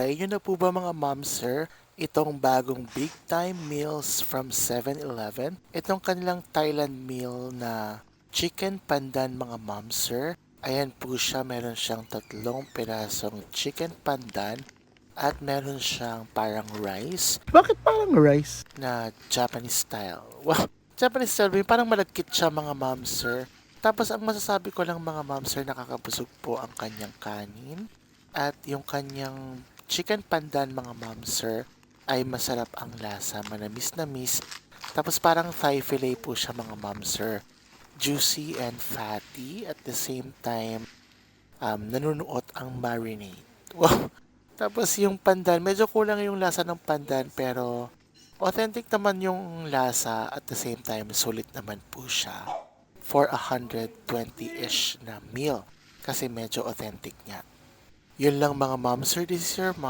Try nyo na po ba mga ma'am sir, itong bagong Big Time Meals from 7-Eleven? Itong kanilang Thailand meal na chicken pandan mga ma'am sir. Ayan po siya, meron siyang 3 pirasong chicken pandan at meron siyang parang rice Bakit parang rice? na Japanese style. Wow, Japanese style ba yun? Parang malagkit siya mga ma'am sir. Tapos ang masasabi ko lang mga ma'am sir, nakakabusog po ang kanyang kanin at yung kanyang chicken pandan mga ma'am sir ay masarap ang lasa, manamis na miss. Tapos parang thigh fillet po siya mga ma'am sir. Juicy and fatty at the same time nanunuot ang marinade. Wow. Tapos yung pandan, medyo kulang yung lasa ng pandan pero authentic naman yung lasa at the same time sulit naman po siya for 120-ish na meal kasi medyo authentic niya. Yun lang mga ma'am sir, this is your mom.